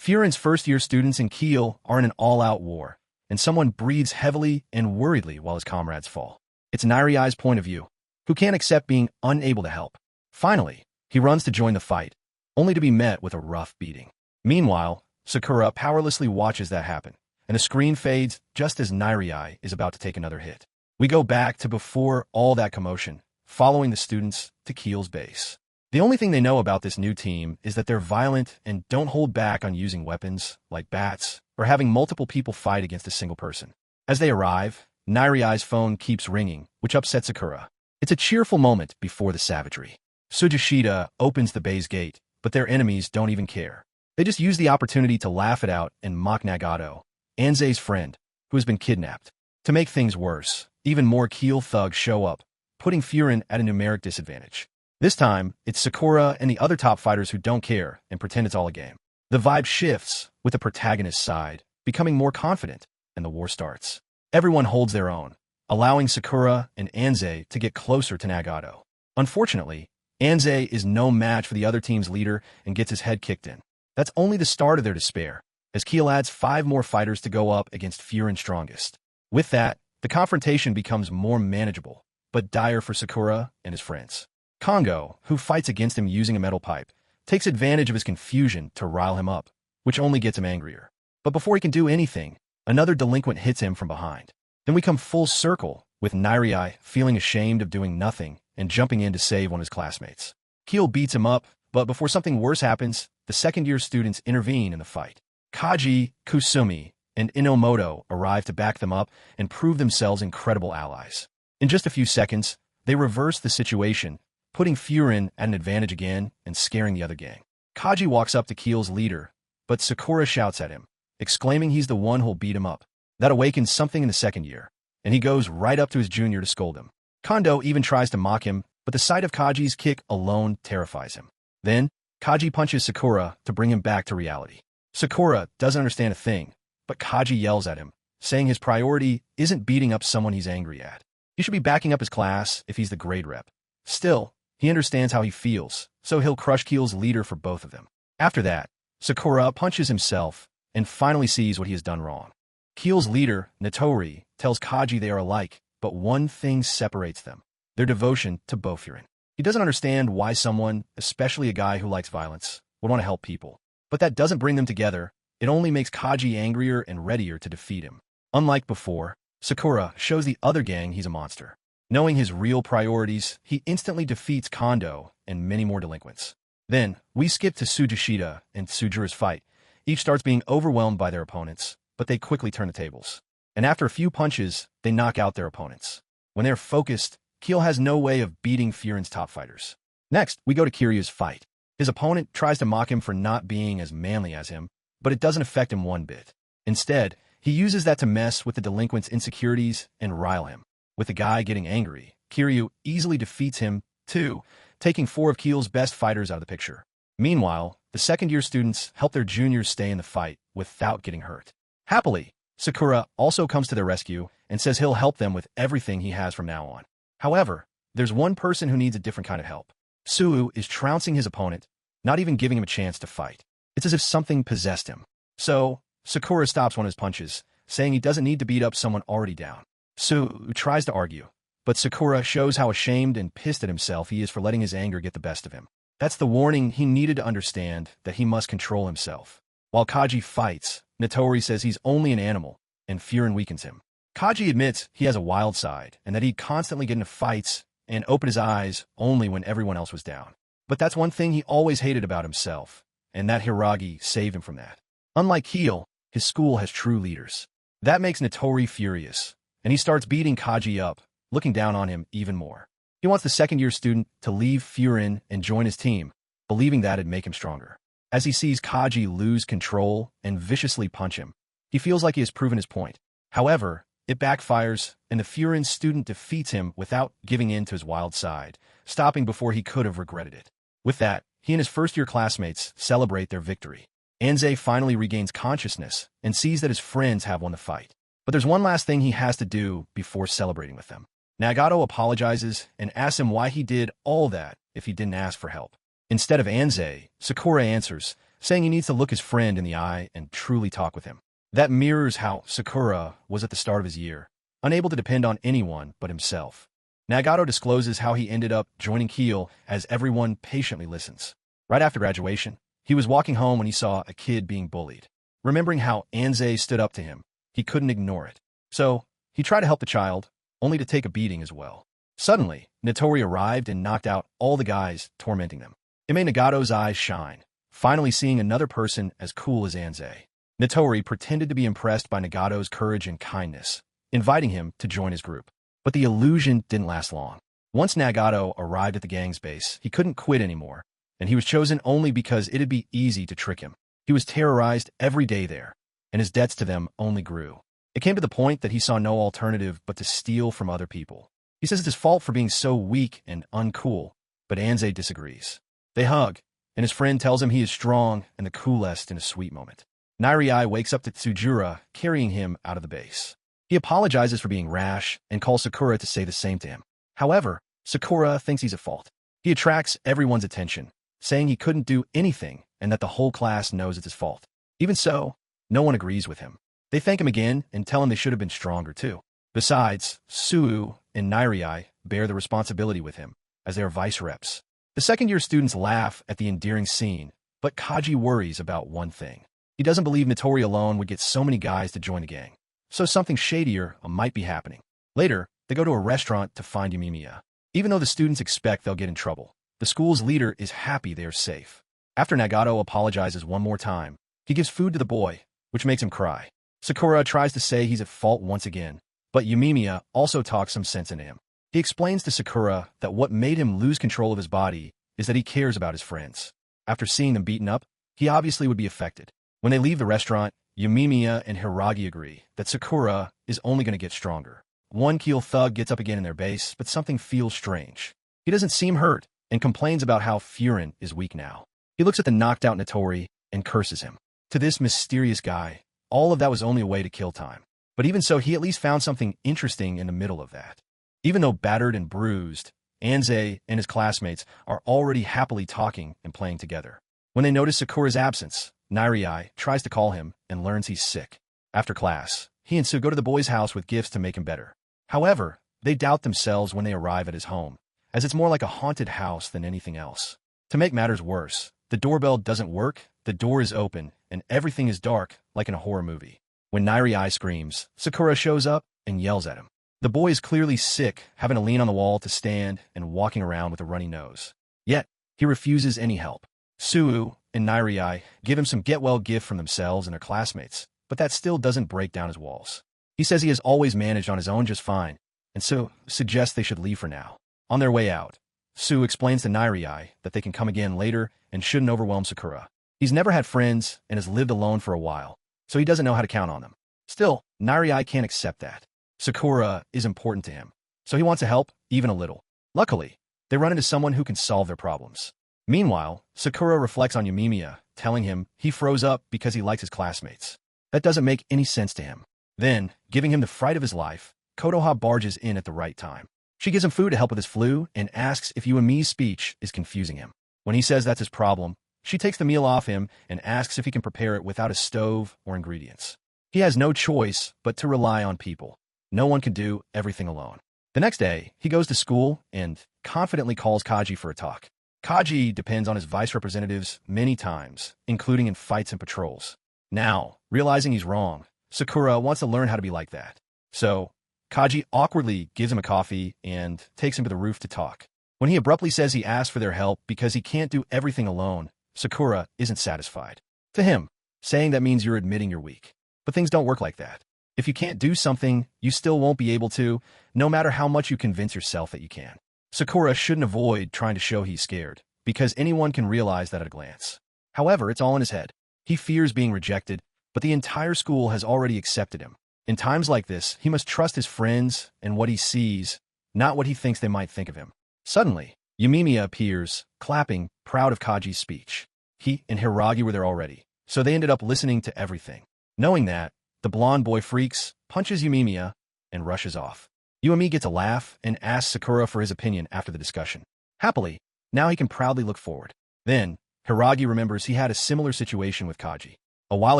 Furin's first-year students in Keel are in an all-out war, and someone breathes heavily and worriedly while his comrades fall. It's Nirai's point of view, who can't accept being unable to help. Finally, he runs to join the fight, only to be met with a rough beating. Meanwhile, Sakura powerlessly watches that happen, and the screen fades just as Nirai is about to take another hit. We go back to before all that commotion, following the students to Keel's base. The only thing they know about this new team is that they're violent and don't hold back on using weapons, like bats, or having multiple people fight against a single person. As they arrive, Nirai's phone keeps ringing, which upsets Sakura. It's a cheerful moment before the savagery. Tsujishita opens the base gate, but their enemies don't even care. They just use the opportunity to laugh it out and mock Nagato, Anze's friend, who has been kidnapped. To make things worse, even more Keel thugs show up, putting Furin at a numeric disadvantage. This time, it's Sakura and the other top fighters who don't care and pretend it's all a game. The vibe shifts, with the protagonist's side becoming more confident, and the war starts. Everyone holds their own, allowing Sakura and Anze to get closer to Nagato. Unfortunately, Anze is no match for the other team's leader and gets his head kicked in. That's only the start of their despair, as Keel adds 5 more fighters to go up against Furin's strongest. With that, the confrontation becomes more manageable, but dire for Sakura and his friends. Kongo, who fights against him using a metal pipe, takes advantage of his confusion to rile him up, which only gets him angrier. But before he can do anything, another delinquent hits him from behind. Then we come full circle, with Nirai feeling ashamed of doing nothing and jumping in to save one of his classmates. Keel beats him up, but before something worse happens, the second-year students intervene in the fight. Kaji, Kusumi, and Inomoto arrive to back them up and prove themselves incredible allies. In just a few seconds, they reverse the situation, putting Furin at an advantage again and scaring the other gang. Kaji walks up to Keel's leader, but Sakura shouts at him, exclaiming he's the one who'll beat him up. That awakens something in the second year, and he goes right up to his junior to scold him. Kondo even tries to mock him, but the sight of Kaji's kick alone terrifies him. Then, Kaji punches Sakura to bring him back to reality. Sakura doesn't understand a thing, but Kaji yells at him, saying his priority isn't beating up someone he's angry at. He should be backing up his class if he's the grade rep. Still, he understands how he feels, so he'll crush Keel's leader for both of them. After that, Sakura punches himself and finally sees what he has done wrong. Keel's leader, Natori, tells Kaji they are alike, but one thing separates them: their devotion to Bofurin. He doesn't understand why someone, especially a guy who likes violence, would want to help people. But that doesn't bring them together. It only makes Kaji angrier and readier to defeat him. Unlike before, Sakura shows the other gang he's a monster. Knowing his real priorities, he instantly defeats Kondo and many more delinquents. Then, we skip to Tsujishita and Tsujura's fight. Each starts being overwhelmed by their opponents, but they quickly turn the tables. And after a few punches, they knock out their opponents. When they're focused, Keel has no way of beating Furin's top fighters. Next, we go to Kiryu's fight. His opponent tries to mock him for not being as manly as him, but it doesn't affect him one bit. Instead, he uses that to mess with the delinquent's insecurities and rile him. With the guy getting angry, Kiryu easily defeats him, too, taking 4 of Keel's best fighters out of the picture. Meanwhile, the second-year students help their juniors stay in the fight without getting hurt. Happily, Sakura also comes to their rescue and says he'll help them with everything he has from now on. However, there's one person who needs a different kind of help. Suu is trouncing his opponent, not even giving him a chance to fight. It's as if something possessed him. So, Sakura stops one of his punches, saying he doesn't need to beat up someone already down. Suu tries to argue, but Sakura shows how ashamed and pissed at himself he is for letting his anger get the best of him. That's the warning he needed to understand that he must control himself. While Kaji fights, Natori says he's only an animal, and Furin weakens him. Kaji admits he has a wild side, and that he'd constantly get into fights and open his eyes only when everyone else was down. But that's one thing he always hated about himself, and that Hiragi saved him from that. Unlike Keel, his school has true leaders. That makes Natori furious, and he starts beating Kaji up, looking down on him even more. He wants the second-year student to leave Furin and join his team, believing that'd make him stronger. As he sees Kaji lose control and viciously punch him, he feels like he has proven his point. However, it backfires, and the Furin student defeats him without giving in to his wild side, stopping before he could have regretted it. With that, he and his first-year classmates celebrate their victory. Anze finally regains consciousness and sees that his friends have won the fight. But there's one last thing he has to do before celebrating with them. Nagato apologizes and asks him why he did all that if he didn't ask for help. Instead of Anze, Sakura answers saying he needs to look his friend in the eye and truly talk with him. That mirrors how Sakura was at the start of his year, unable to depend on anyone but himself. Nagato discloses how he ended up joining Keel as everyone patiently listens. Right after graduation, he was walking home when he saw a kid being bullied. Remembering how Anze stood up to him, he couldn't ignore it. So, he tried to help the child, only to take a beating as well. Suddenly, Notori arrived and knocked out all the guys tormenting them. It made Nagato's eyes shine, finally seeing another person as cool as Anze. Notori pretended to be impressed by Nagato's courage and kindness, inviting him to join his group. But the illusion didn't last long. Once Nagato arrived at the gang's base, he couldn't quit anymore, and he was chosen only because it'd be easy to trick him. He was terrorized every day there, and his debts to them only grew. It came to the point that he saw no alternative but to steal from other people. He says it's his fault for being so weak and uncool, but Anze disagrees. They hug, and his friend tells him he is strong and the coolest in a sweet moment. Nairai wakes up to Tsujura carrying him out of the base. He apologizes for being rash and calls Sakura to say the same to him. However, Sakura thinks he's at fault. He attracts everyone's attention, saying he couldn't do anything and that the whole class knows it's his fault. Even so, no one agrees with him. They thank him again and tell him they should have been stronger too. Besides, Suu and Nairai bear the responsibility with him, as they are vice reps. The second-year students laugh at the endearing scene, but Kaji worries about one thing. He doesn't believe Notori alone would get so many guys to join the gang, so something shadier might be happening. Later, they go to a restaurant to find Yumimiya. Even though the students expect they'll get in trouble, the school's leader is happy they are safe. After Nagato apologizes one more time, he gives food to the boy, which makes him cry. Sakura tries to say he's at fault once again, but Yumimiya also talks some sense into him. He explains to Sakura that what made him lose control of his body is that he cares about his friends. After seeing them beaten up, he obviously would be affected. When they leave the restaurant, Yumimiya and Hiragi agree that Sakura is only going to get stronger. One Keel thug gets up again in their base, but something feels strange. He doesn't seem hurt and complains about how Furin is weak now. He looks at the knocked-out Notori and curses him. To this mysterious guy, all of that was only a way to kill time. But even so, he at least found something interesting in the middle of that. Even though battered and bruised, Anze and his classmates are already happily talking and playing together. When they notice Sakura's absence, Nairai tries to call him and learns he's sick. After class, he and Sue go to the boy's house with gifts to make him better. However, they doubt themselves when they arrive at his home, as it's more like a haunted house than anything else. To make matters worse, the doorbell doesn't work, the door is open, and everything is dark, like in a horror movie. When Nairai screams, Sakura shows up and yells at him. The boy is clearly sick, having to lean on the wall to stand and walking around with a runny nose. Yet, he refuses any help. Suu and Nairai give him some get-well gift from themselves and their classmates, but that still doesn't break down his walls. He says he has always managed on his own just fine, and Sue suggests they should leave for now. On their way out, Sue explains to Nairai that they can come again later and shouldn't overwhelm Sakura. He's never had friends and has lived alone for a while, so he doesn't know how to count on them. Still, Nairai can't accept that. Sakura is important to him, so he wants to help, even a little. Luckily, they run into someone who can solve their problems. Meanwhile, Sakura reflects on Yumimiya, telling him he froze up because he likes his classmates. That doesn't make any sense to him. Then, giving him the fright of his life, Kotoha barges in at the right time. She gives him food to help with his flu and asks if Yumi's speech is confusing him. When he says that's his problem, she takes the meal off him and asks if he can prepare it without a stove or ingredients. He has no choice but to rely on people. No one can do everything alone. The next day, he goes to school and confidently calls Kaji for a talk. Kaji depends on his vice representatives many times, including in fights and patrols. Now, realizing he's wrong, Sakura wants to learn how to be like that. So, Kaji awkwardly gives him a coffee and takes him to the roof to talk. When he abruptly says he asked for their help because he can't do everything alone, Sakura isn't satisfied. To him, saying that means you're admitting you're weak. But things don't work like that. If you can't do something, you still won't be able to, no matter how much you convince yourself that you can. Sakura shouldn't avoid trying to show he's scared, because anyone can realize that at a glance. However, it's all in his head. He fears being rejected, but the entire school has already accepted him. In times like this, he must trust his friends and what he sees, not what he thinks they might think of him. Suddenly, Yumimiya appears, clapping, proud of Kaji's speech. He and Hiragi were there already, so they ended up listening to everything. Knowing that, the blonde boy freaks, punches Yumimiya, and rushes off. Yumi gets a laugh and asks Sakura for his opinion after the discussion. Happily, now he can proudly look forward. Then, Hiragi remembers he had a similar situation with Kaji. A while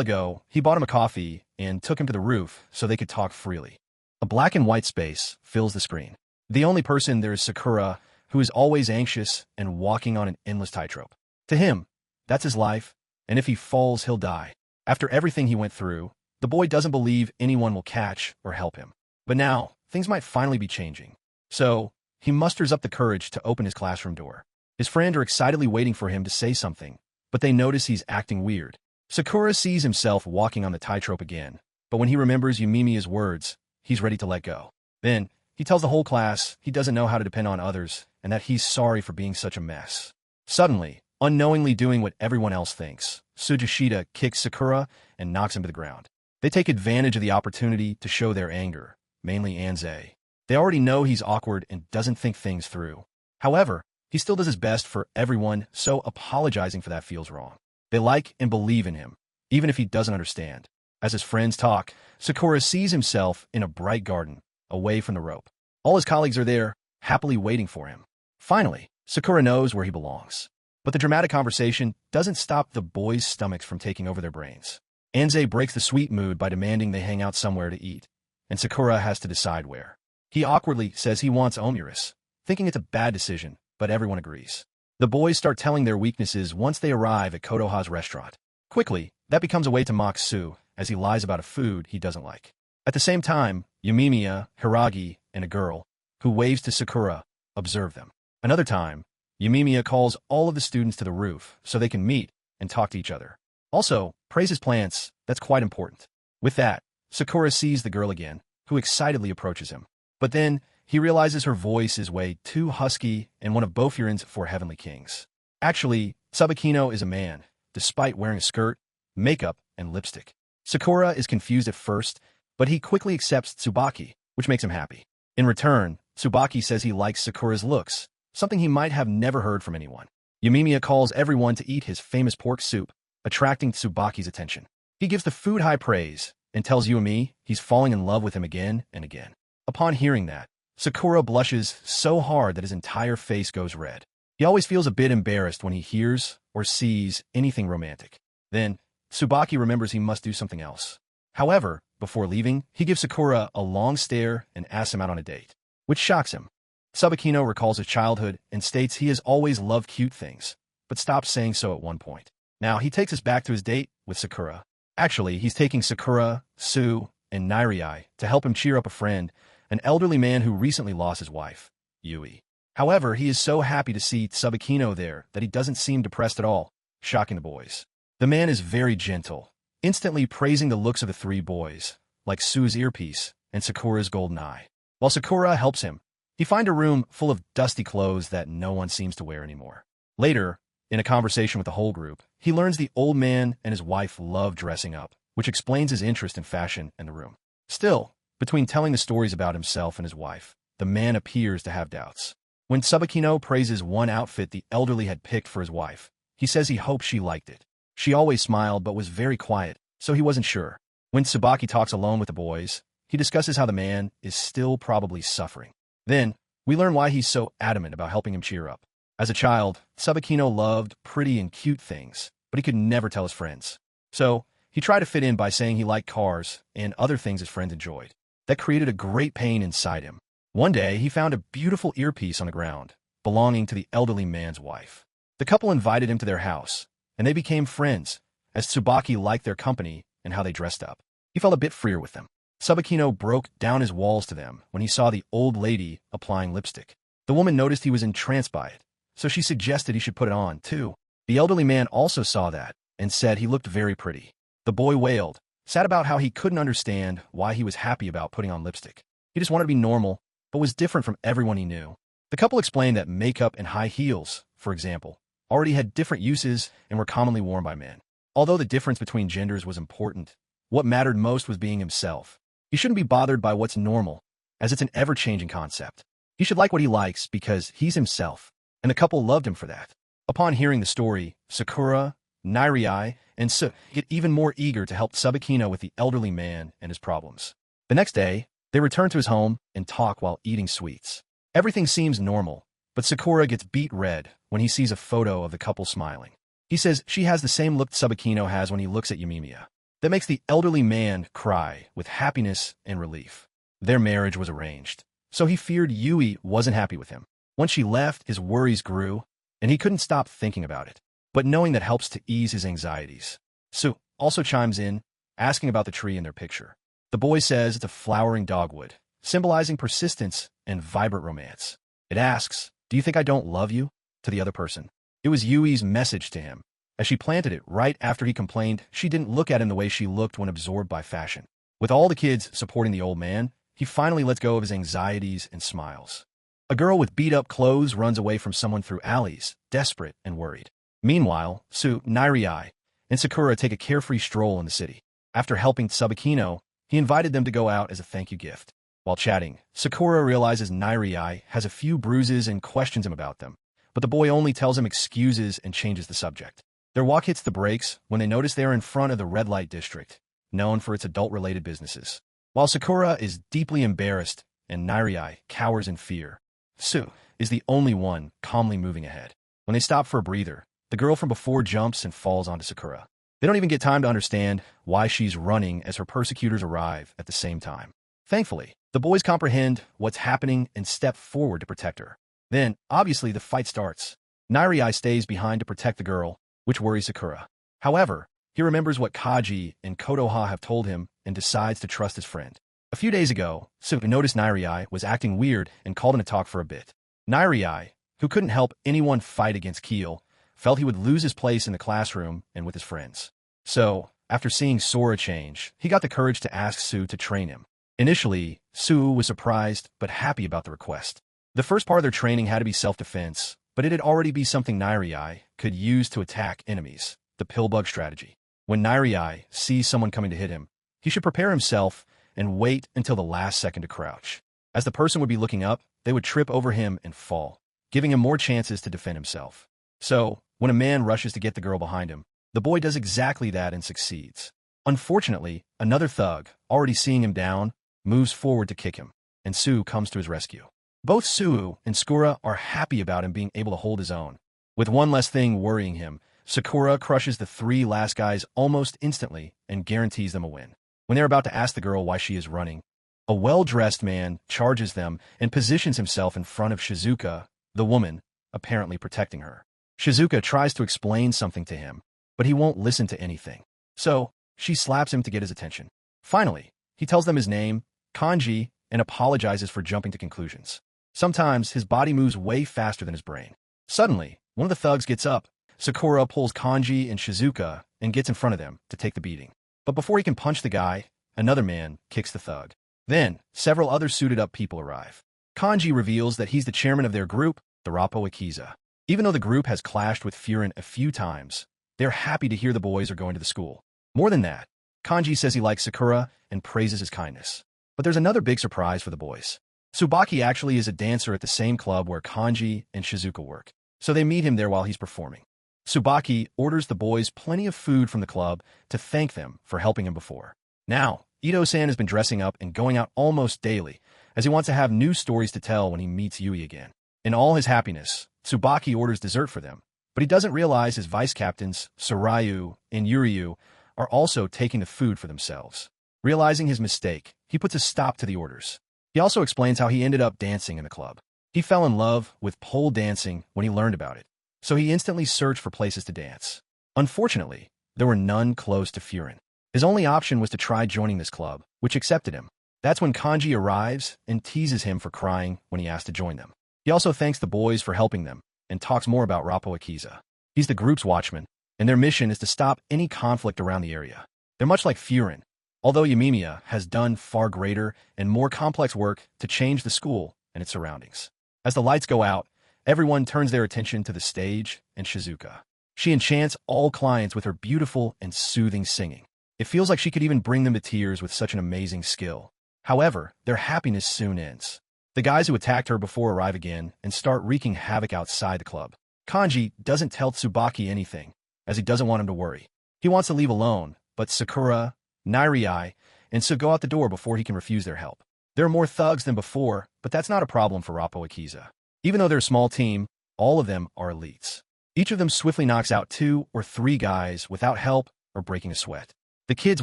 ago, he bought him a coffee and took him to the roof so they could talk freely. A black and white space fills the screen. The only person there is Sakura, who is always anxious and walking on an endless tightrope. To him, that's his life, and if he falls, he'll die. After everything he went through, the boy doesn't believe anyone will catch or help him. But now, things might finally be changing. So, he musters up the courage to open his classroom door. His friends are excitedly waiting for him to say something, but they notice he's acting weird. Sakura sees himself walking on the tightrope again, but when he remembers Yumimiya's words, he's ready to let go. Then, he tells the whole class he doesn't know how to depend on others and that he's sorry for being such a mess. Suddenly, unknowingly doing what everyone else thinks, Tsujishita kicks Sakura and knocks him to the ground. They take advantage of the opportunity to show their anger, mainly Anze. They already know he's awkward and doesn't think things through. However, he still does his best for everyone, so apologizing for that feels wrong. They like and believe in him, even if he doesn't understand. As his friends talk, Sakura sees himself in a bright garden, away from the rope. All his colleagues are there, happily waiting for him. Finally, Sakura knows where he belongs. But the dramatic conversation doesn't stop the boys' stomachs from taking over their brains. Anze breaks the sweet mood by demanding they hang out somewhere to eat, and Sakura has to decide where. He awkwardly says he wants Omuris, thinking it's a bad decision, but everyone agrees. The boys start telling their weaknesses once they arrive at Kotoha's restaurant. Quickly, that becomes a way to mock Su, as he lies about a food he doesn't like. At the same time, Yumimiya, Hiragi, and a girl, who waves to Sakura, observe them. Another time, Yumimiya calls all of the students to the roof so they can meet and talk to each other. Also, praises plants, that's quite important. With that, Sakura sees the girl again, who excitedly approaches him. But then, he realizes her voice is way too husky and one of Bofurin's four heavenly kings. Actually, Tsubakino is a man, despite wearing a skirt, makeup, and lipstick. Sakura is confused at first, but he quickly accepts Tsubaki, which makes him happy. In return, Tsubaki says he likes Sakura's looks, something he might have never heard from anyone. Yumimiya calls everyone to eat his famous pork soup, attracting Tsubaki's attention. He gives the food high praise and tells Yumi he's falling in love with him again and again. Upon hearing that, Sakura blushes so hard that his entire face goes red. He always feels a bit embarrassed when he hears or sees anything romantic. Then, Tsubaki remembers he must do something else. However, before leaving, he gives Sakura a long stare and asks him out on a date, which shocks him. Tsubakino recalls his childhood and states he has always loved cute things, but stops saying so at one point. Now, he takes us back to his date with Sakura. Actually, he's taking Sakura, Su, and Nairai to help him cheer up a friend, an elderly man who recently lost his wife, Yui. However, he is so happy to see Tsubakino there that he doesn't seem depressed at all, shocking the boys. The man is very gentle, instantly praising the looks of the three boys, like Su's earpiece and Sakura's golden eye. While Sakura helps him, he finds a room full of dusty clothes that no one seems to wear anymore. Later, in a conversation with the whole group, he learns the old man and his wife love dressing up, which explains his interest in fashion in the room. Still, between telling the stories about himself and his wife, the man appears to have doubts. When Tsubakino praises one outfit the elderly had picked for his wife, he says he hoped she liked it. She always smiled but was very quiet, so he wasn't sure. When Tsubaki talks alone with the boys, he discusses how the man is still probably suffering. Then, we learn why he's so adamant about helping him cheer up. As a child, Tsubakino loved pretty and cute things, but he could never tell his friends. So, he tried to fit in by saying he liked cars and other things his friends enjoyed. That created a great pain inside him. One day, he found a beautiful earpiece on the ground, belonging to the elderly man's wife. The couple invited him to their house, and they became friends, as Tsubaki liked their company and how they dressed up. He felt a bit freer with them. Tsubakino broke down his walls to them when he saw the old lady applying lipstick. The woman noticed he was entranced by it, so she suggested he should put it on, too. The elderly man also saw that and said he looked very pretty. The boy wailed, sad about how he couldn't understand why he was happy about putting on lipstick. He just wanted to be normal, but was different from everyone he knew. The couple explained that makeup and high heels, for example, already had different uses and were commonly worn by men. Although the difference between genders was important, what mattered most was being himself. He shouldn't be bothered by what's normal, as it's an ever-changing concept. He should like what he likes because he's himself, and the couple loved him for that. Upon hearing the story, Sakura, Nairai, and Su get even more eager to help Tsubakino with the elderly man and his problems. The next day, they return to his home and talk while eating sweets. Everything seems normal, but Sakura gets beet red when he sees a photo of the couple smiling. He says she has the same look Tsubakino has when he looks at Yamimiya. That makes the elderly man cry with happiness and relief. Their marriage was arranged, so he feared Yui wasn't happy with him. Once she left, his worries grew, and he couldn't stop thinking about it. But knowing that helps to ease his anxieties. Su also chimes in, asking about the tree in their picture. The boy says it's a flowering dogwood, symbolizing persistence and vibrant romance. It asks, "Do you think I don't love you?" to the other person. It was Yui's message to him, as she planted it right after he complained she didn't look at him the way she looked when absorbed by fashion. With all the kids supporting the old man, he finally lets go of his anxieties and smiles. A girl with beat-up clothes runs away from someone through alleys, desperate and worried. Meanwhile, Su, Nairai, and Sakura take a carefree stroll in the city. After helping Tsubakino, he invited them to go out as a thank-you gift. While chatting, Sakura realizes Nairai has a few bruises and questions him about them, but the boy only tells him excuses and changes the subject. Their walk hits the brakes when they notice they are in front of the red light district, known for its adult-related businesses. While Sakura is deeply embarrassed and Nairai cowers in fear, Su is the only one calmly moving ahead. When they stop for a breather, the girl from before jumps and falls onto Sakura. They don't even get time to understand why she's running as her persecutors arrive at the same time. Thankfully, the boys comprehend what's happening and step forward to protect her. Then, obviously, the fight starts. Nairai stays behind to protect the girl, which worries Sakura. However, he remembers what Kaji and Kotoha have told him and decides to trust his friend. A few days ago, Su noticed Nairai was acting weird and called him to talk for a bit. Nairai, who couldn't help anyone fight against Keel, felt he would lose his place in the classroom and with his friends. So, after seeing Sora change, he got the courage to ask Su to train him. Initially, Su was surprised but happy about the request. The first part of their training had to be self-defense, but it'd already be something Nairai could use to attack enemies, the pillbug strategy. When Nairai sees someone coming to hit him, he should prepare himself and wait until the last second to crouch. As the person would be looking up, they would trip over him and fall, giving him more chances to defend himself. So, when a man rushes to get the girl behind him, the boy does exactly that and succeeds. Unfortunately, another thug, already seeing him down, moves forward to kick him, and Su comes to his rescue. Both Su and Sakura are happy about him being able to hold his own. With one less thing worrying him, Sakura crushes the three last guys almost instantly and guarantees them a win. When they're about to ask the girl why she is running, a well-dressed man charges them and positions himself in front of Shizuka, the woman, apparently protecting her. Shizuka tries to explain something to him, but he won't listen to anything. So, she slaps him to get his attention. Finally, he tells them his name, Kanji, and apologizes for jumping to conclusions. Sometimes his body moves way faster than his brain. Suddenly, one of the thugs gets up. Sakura pulls Kanji and Shizuka and gets in front of them to take the beating. But before he can punch the guy, another man kicks the thug. Then, several other suited-up people arrive. Kanji reveals that he's the chairman of their group, the Rapo Akisa. Even though the group has clashed with Furin a few times, they're happy to hear the boys are going to the school. More than that, Kanji says he likes Sakura and praises his kindness. But there's another big surprise for the boys. Tsubaki actually is a dancer at the same club where Kanji and Shizuka work, so they meet him there while he's performing. Tsubaki orders the boys plenty of food from the club to thank them for helping him before. Now, Ito-san has been dressing up and going out almost daily, as he wants to have new stories to tell when he meets Yui again. In all his happiness, Tsubaki orders dessert for them, but he doesn't realize his vice-captains, Sorayu and Yuryu, are also taking the food for themselves. Realizing his mistake, he puts a stop to the orders. He also explains how he ended up dancing in the club. He fell in love with pole dancing when he learned about it, so he instantly searched for places to dance. Unfortunately, there were none close to Furin. His only option was to try joining this club, which accepted him. That's when Kanji arrives and teases him for crying when he asked to join them. He also thanks the boys for helping them and talks more about Rapo Akisa. He's the group's watchman, and their mission is to stop any conflict around the area. They're much like Furin, although Yamimiya has done far greater and more complex work to change the school and its surroundings. As the lights go out, everyone turns their attention to the stage and Shizuka. She enchants all clients with her beautiful and soothing singing. It feels like she could even bring them to tears with such an amazing skill. However, their happiness soon ends. The guys who attacked her before arrive again and start wreaking havoc outside the club. Kanji doesn't tell Tsubaki anything, as he doesn't want him to worry. He wants to leave alone, but Sakura, Nairai, and Su go out the door before he can refuse their help. There are more thugs than before, but that's not a problem for Rapo Akisa. Even though they're a small team, all of them are elites. Each of them swiftly knocks out 2 or 3 guys without help or breaking a sweat. The kids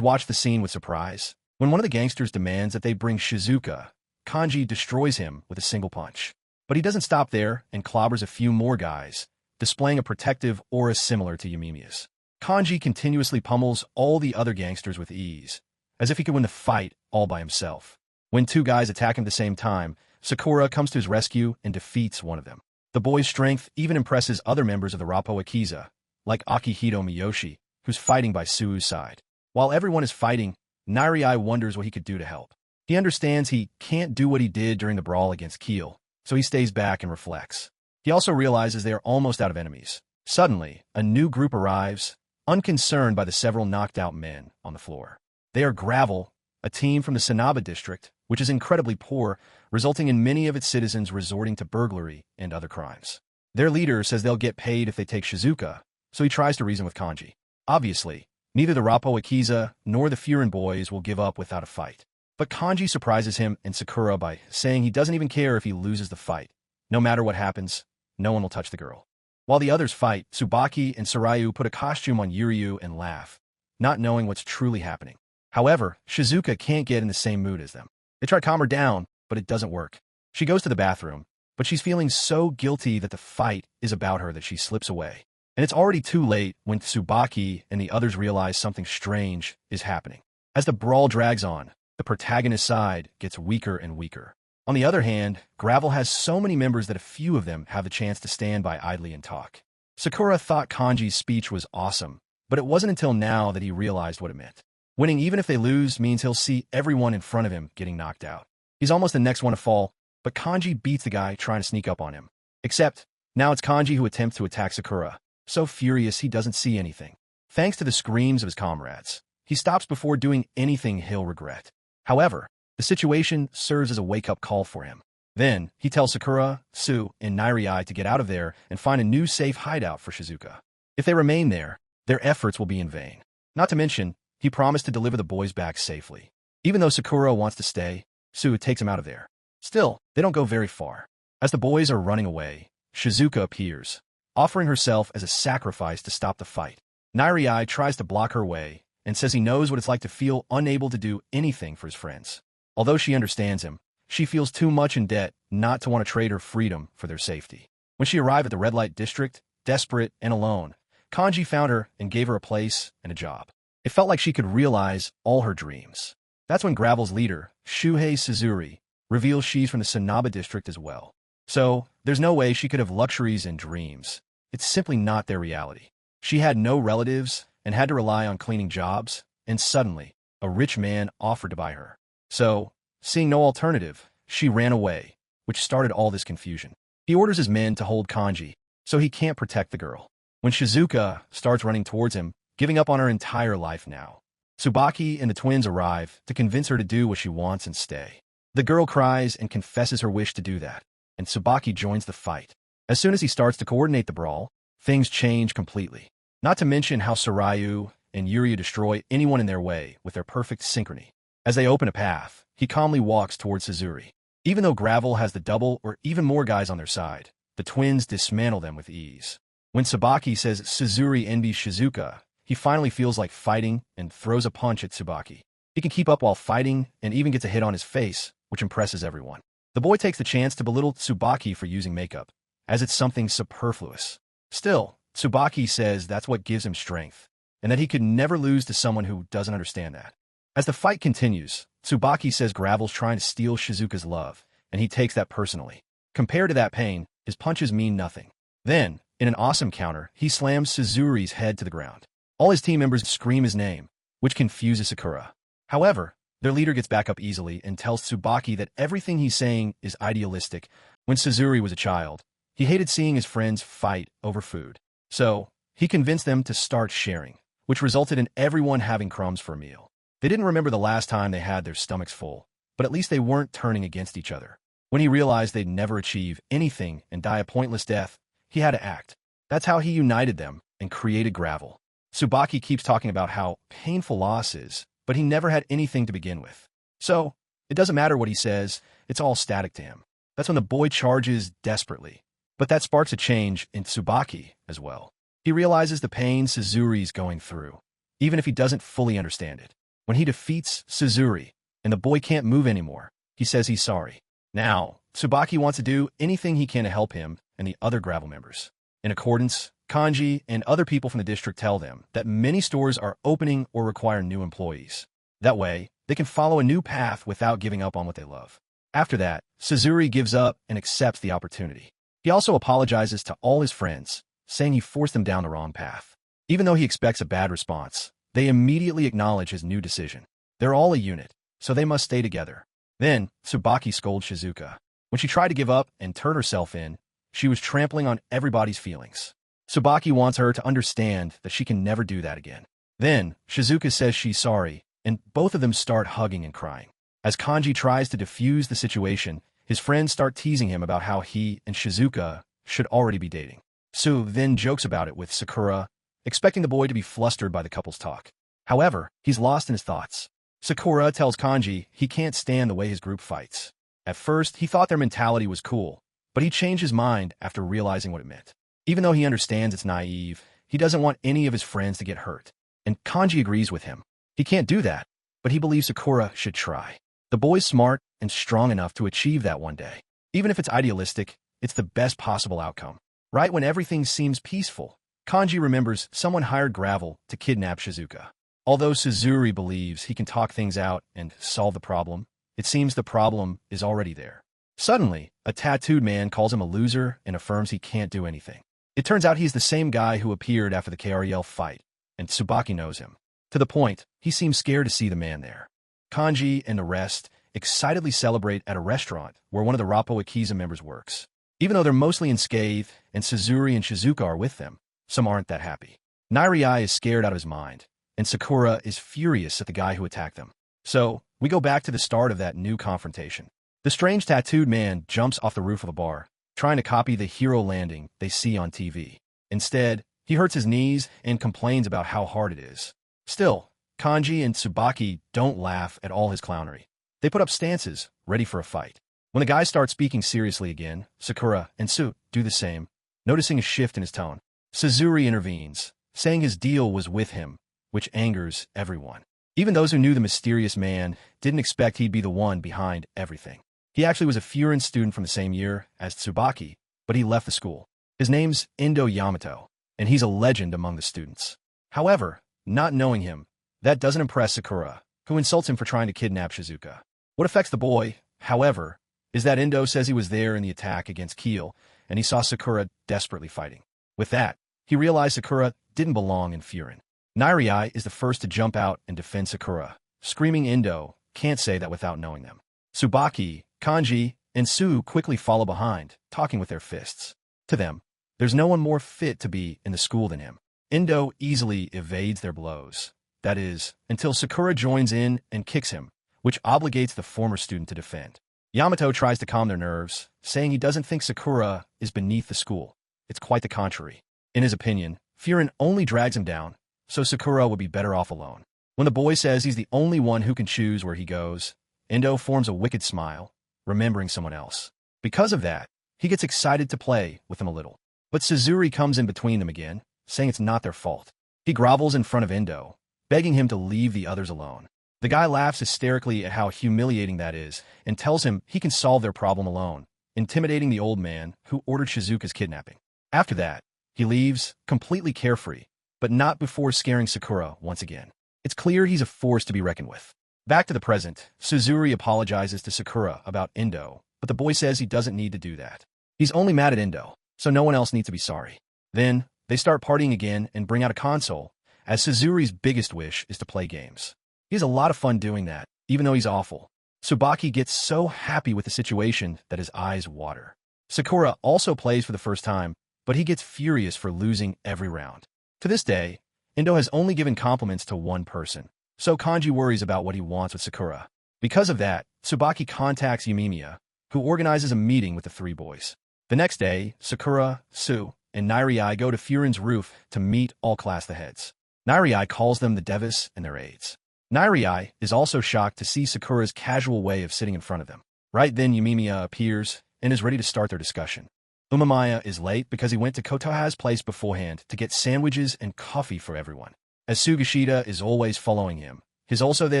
watch the scene with surprise. When one of the gangsters demands that they bring Shizuka, Kanji destroys him with a single punch. But he doesn't stop there and clobbers a few more guys, displaying a protective aura similar to Yamimiya's. Kanji continuously pummels all the other gangsters with ease, as if he could win the fight all by himself. When 2 guys attack him at the same time, Sakura comes to his rescue and defeats one of them. The boy's strength even impresses other members of the Rapo Akisa, like Akihito Miyoshi, who's fighting by Suu's side. While everyone is fighting, Nairi wonders what he could do to help. He understands he can't do what he did during the brawl against Keel, so he stays back and reflects. He also realizes they are almost out of enemies. Suddenly, a new group arrives, unconcerned by the several knocked-out men on the floor. They are Gravel, a team from the Sanaba district, which is incredibly poor, resulting in many of its citizens resorting to burglary and other crimes. Their leader says they'll get paid if they take Shizuka, so he tries to reason with Kanji. Obviously, neither the Rapo Akisa nor the Furin boys will give up without a fight. But Kanji surprises him and Sakura by saying he doesn't even care if he loses the fight. No matter what happens, no one will touch the girl. While the others fight, Tsubaki and Sarayu put a costume on Yuryu and laugh, not knowing what's truly happening. However, Shizuka can't get in the same mood as them. They try to calm her down, but it doesn't work. She goes to the bathroom, but she's feeling so guilty that the fight is about her that she slips away. And it's already too late when Tsubaki and the others realize something strange is happening. As the brawl drags on, the protagonist's side gets weaker and weaker. On the other hand, Gravel has so many members that a few of them have the chance to stand by idly and talk. Sakura thought Kanji's speech was awesome, but it wasn't until now that he realized what it meant. Winning even if they lose means he'll see everyone in front of him getting knocked out. He's almost the next one to fall, but Kanji beats the guy trying to sneak up on him. Except, now it's Kanji who attempts to attack Sakura, so furious he doesn't see anything. Thanks to the screams of his comrades, he stops before doing anything he'll regret. However, the situation serves as a wake-up call for him. Then, he tells Sakura, Sue, and Nairi to get out of there and find a new safe hideout for Shizuka. If they remain there, their efforts will be in vain. Not to mention, he promised to deliver the boys back safely. Even though Sakura wants to stay, Sue takes him out of there. Still, they don't go very far. As the boys are running away, Shizuka appears, offering herself as a sacrifice to stop the fight. Nairi tries to block her way and says he knows what it's like to feel unable to do anything for his friends. Although she understands him, she feels too much in debt not to want to trade her freedom for their safety. When she arrived at the red light district, desperate and alone, Kanji found her and gave her a place and a job. It felt like she could realize all her dreams. That's when Gravel's leader, Shuhei Suzuri, reveals she's from the Sanaba district as well. So, there's no way she could have luxuries and dreams. It's simply not their reality. She had no relatives and had to rely on cleaning jobs, and suddenly, a rich man offered to buy her. So, seeing no alternative, she ran away, which started all this confusion. He orders his men to hold Kanji, so he can't protect the girl. When Shizuka starts running towards him, giving up on her entire life now, Tsubaki and the twins arrive to convince her to do what she wants and stay. The girl cries and confesses her wish to do that, and Tsubaki joins the fight. As soon as he starts to coordinate the brawl, things change completely. Not to mention how Sarayu and Yuryu destroy anyone in their way with their perfect synchrony. As they open a path, he calmly walks towards Suzuri. Even though Gravel has the double or even more guys on their side, the twins dismantle them with ease. When Tsubaki says Suzuri envies Shizuka, he finally feels like fighting and throws a punch at Tsubaki. He can keep up while fighting and even gets a hit on his face, which impresses everyone. The boy takes the chance to belittle Tsubaki for using makeup, as it's something superfluous. Still, Tsubaki says that's what gives him strength, and that he could never lose to someone who doesn't understand that. As the fight continues, Tsubaki says Gravel's trying to steal Shizuka's love, and he takes that personally. Compared to that pain, his punches mean nothing. Then, in an awesome counter, he slams Suzuri's head to the ground. All his team members scream his name, which confuses Sakura. However, their leader gets back up easily and tells Tsubaki that everything he's saying is idealistic. When Suzuri was a child, he hated seeing his friends fight over food. So, he convinced them to start sharing, which resulted in everyone having crumbs for a meal. They didn't remember the last time they had their stomachs full, but at least they weren't turning against each other. When he realized they'd never achieve anything and die a pointless death, he had to act. That's how he united them and created Gravel. Tsubaki keeps talking about how painful loss is, but he never had anything to begin with. So, it doesn't matter what he says, it's all static to him. That's when the boy charges desperately. But that sparks a change in Tsubaki as well. He realizes the pain Suzuri's going through, even if he doesn't fully understand it. When he defeats Suzuri, and the boy can't move anymore, he says he's sorry. Now, Tsubaki wants to do anything he can to help him and the other Gravel members. In accordance, Kanji and other people from the district tell them that many stores are opening or require new employees. That way, they can follow a new path without giving up on what they love. After that, Suzuri gives up and accepts the opportunity. He also apologizes to all his friends, saying he forced them down the wrong path. Even though he expects a bad response, they immediately acknowledge his new decision. They're all a unit, so they must stay together. Then, Tsubaki scolds Shizuka. When she tried to give up and turn herself in, she was trampling on everybody's feelings. Tsubaki wants her to understand that she can never do that again. Then, Shizuka says she's sorry, and both of them start hugging and crying. As Kanji tries to defuse the situation, his friends start teasing him about how he and Shizuka should already be dating. Su then jokes about it with Sakura, expecting the boy to be flustered by the couple's talk. However, he's lost in his thoughts. Sakura tells Kanji he can't stand the way his group fights. At first, he thought their mentality was cool, but he changed his mind after realizing what it meant. Even though he understands it's naive, he doesn't want any of his friends to get hurt. And Kanji agrees with him. He can't do that, but he believes Sakura should try. The boy's smart and strong enough to achieve that one day. Even if it's idealistic, it's the best possible outcome. Right when everything seems peaceful, Kanji remembers someone hired Gravel to kidnap Shizuka. Although Suzuri believes he can talk things out and solve the problem, it seems the problem is already there. Suddenly, a tattooed man calls him a loser and affirms he can't do anything. It turns out he's the same guy who appeared after the KRL fight, and Tsubaki knows him. To the point, he seems scared to see the man there. Kanji and the rest excitedly celebrate at a restaurant where one of the Rapo Akisa members works. Even though they're mostly unscathed and Suzuri and Shizuka are with them, some aren't that happy. Nairai is scared out of his mind, and Sakura is furious at the guy who attacked them. So, we go back to the start of that new confrontation. The strange tattooed man jumps off the roof of a bar, trying to copy the hero landing they see on TV. Instead, he hurts his knees and complains about how hard it is. Still, Kanji and Tsubaki don't laugh at all his clownery. They put up stances, ready for a fight. When the guys start speaking seriously again, Sakura and Su do the same, noticing a shift in his tone. Suzuri intervenes, saying his deal was with him, which angers everyone. Even those who knew the mysterious man didn't expect he'd be the one behind everything. He actually was a Furin student from the same year as Tsubaki, but he left the school. His name's Endo Yamato, and he's a legend among the students. However, not knowing him, that doesn't impress Sakura, who insults him for trying to kidnap Shizuka. What affects the boy, however, is that Endo says he was there in the attack against Keel, and he saw Sakura desperately fighting. With that, he realized Sakura didn't belong in Furin. Nairai is the first to jump out and defend Sakura, screaming Endo can't say that without knowing them. Tsubaki, Kanji, and Su quickly follow behind, talking with their fists. To them, there's no one more fit to be in the school than him. Endo easily evades their blows. That is, until Sakura joins in and kicks him, which obligates the former student to defend. Yamato tries to calm their nerves, saying he doesn't think Sakura is beneath the school. It's quite the contrary. In his opinion, Furin only drags him down, so Sakura would be better off alone. When the boy says he's the only one who can choose where he goes, Endo forms a wicked smile, remembering someone else. Because of that, he gets excited to play with them a little. But Suzuri comes in between them again, saying it's not their fault. He grovels in front of Endo, begging him to leave the others alone. The guy laughs hysterically at how humiliating that is and tells him he can solve their problem alone, intimidating the old man who ordered Shizuka's kidnapping. After that, he leaves, completely carefree, but not before scaring Sakura once again. It's clear he's a force to be reckoned with. Back to the present, Suzuri apologizes to Sakura about Endo, but the boy says he doesn't need to do that. He's only mad at Endo, so no one else needs to be sorry. Then, they start partying again and bring out a console, as Suzuri's biggest wish is to play games. He has a lot of fun doing that, even though he's awful. Tsubaki gets so happy with the situation that his eyes water. Sakura also plays for the first time, but he gets furious for losing every round. To this day, Endo has only given compliments to one person, so Kanji worries about what he wants with Sakura. Because of that, Tsubaki contacts Yumimiya, who organizes a meeting with the three boys. The next day, Sakura, Su, and Nairai go to Furin's roof to meet all class the heads. Nairai calls them the Devis and their aides. Nairai is also shocked to see Sakura's casual way of sitting in front of them. Right then, Yumimiya appears and is ready to start their discussion. Umamiya is late because he went to Kotoha's place beforehand to get sandwiches and coffee for everyone. As Sugishita is always following him, he's also there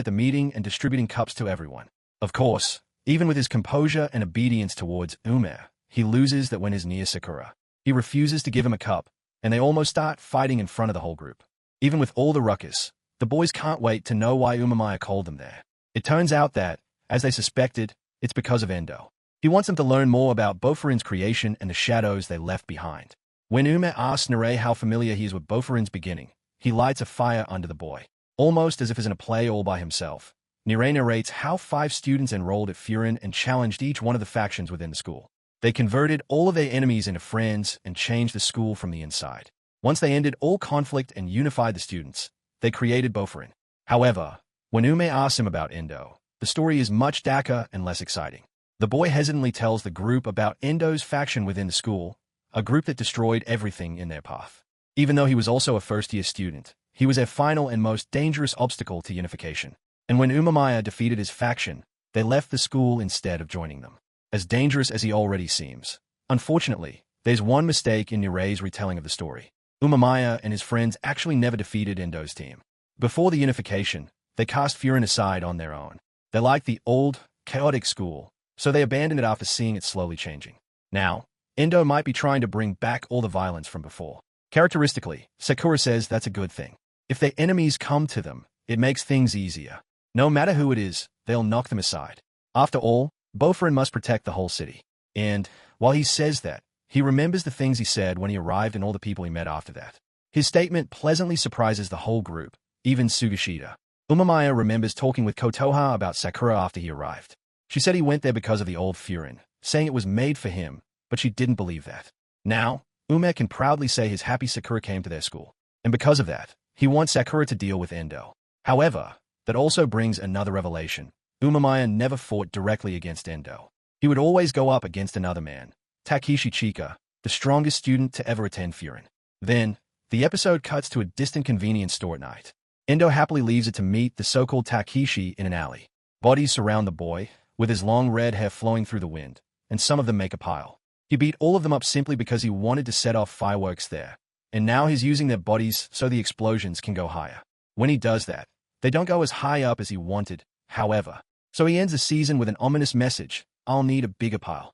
at the meeting and distributing cups to everyone. Of course, even with his composure and obedience towards Ume, he loses that when he's near Sakura. He refuses to give him a cup, and they almost start fighting in front of the whole group. Even with all the ruckus, the boys can't wait to know why Umamiya called them there. It turns out that, as they suspected, it's because of Endo. He wants them to learn more about Bofurin's creation and the shadows they left behind. When Ume asks Nare how familiar he is with Bofurin's beginning, he lights a fire under the boy. Almost as if he's in a play all by himself, Nare narrates how 5 students enrolled at Furin and challenged each one of the factions within the school. They converted all of their enemies into friends and changed the school from the inside. Once they ended all conflict and unified the students, they created Bofurin. However, when Ume asks him about Endo, the story is much darker and less exciting. The boy hesitantly tells the group about Endo's faction within the school, a group that destroyed everything in their path. Even though he was also a first-year student, he was their final and most dangerous obstacle to unification. And when Umamiya defeated his faction, they left the school instead of joining them. As dangerous as he already seems. Unfortunately, there's one mistake in Nirei's retelling of the story. Umamiya and his friends actually never defeated Endo's team. Before the unification, they cast Furin aside on their own. They liked the old, chaotic school, so they abandoned it after seeing it slowly changing. Now, Endo might be trying to bring back all the violence from before. Characteristically, Sakura says that's a good thing. If their enemies come to them, it makes things easier. No matter who it is, they'll knock them aside. After all, Bofurin must protect the whole city. And, while he says that, he remembers the things he said when he arrived and all the people he met after that. His statement pleasantly surprises the whole group, even Sugishita. Umamiya remembers talking with Kotoha about Sakura after he arrived. She said he went there because of the old Furin, saying it was made for him, but she didn't believe that. Now, Ume can proudly say he's happy Sakura came to their school. And because of that, he wants Sakura to deal with Endo. However, that also brings another revelation. Umamiya never fought directly against Endo. He would always go up against another man, Takeshi Chika, the strongest student to ever attend Furin. Then, the episode cuts to a distant convenience store at night. Endo happily leaves it to meet the so-called Takeshi in an alley. Bodies surround the boy, with his long red hair flowing through the wind, and some of them make a pile. He beat all of them up simply because he wanted to set off fireworks there, and now he's using their bodies so the explosions can go higher. When he does that, they don't go as high up as he wanted, however. So he ends the season with an ominous message: I'll need a bigger pile.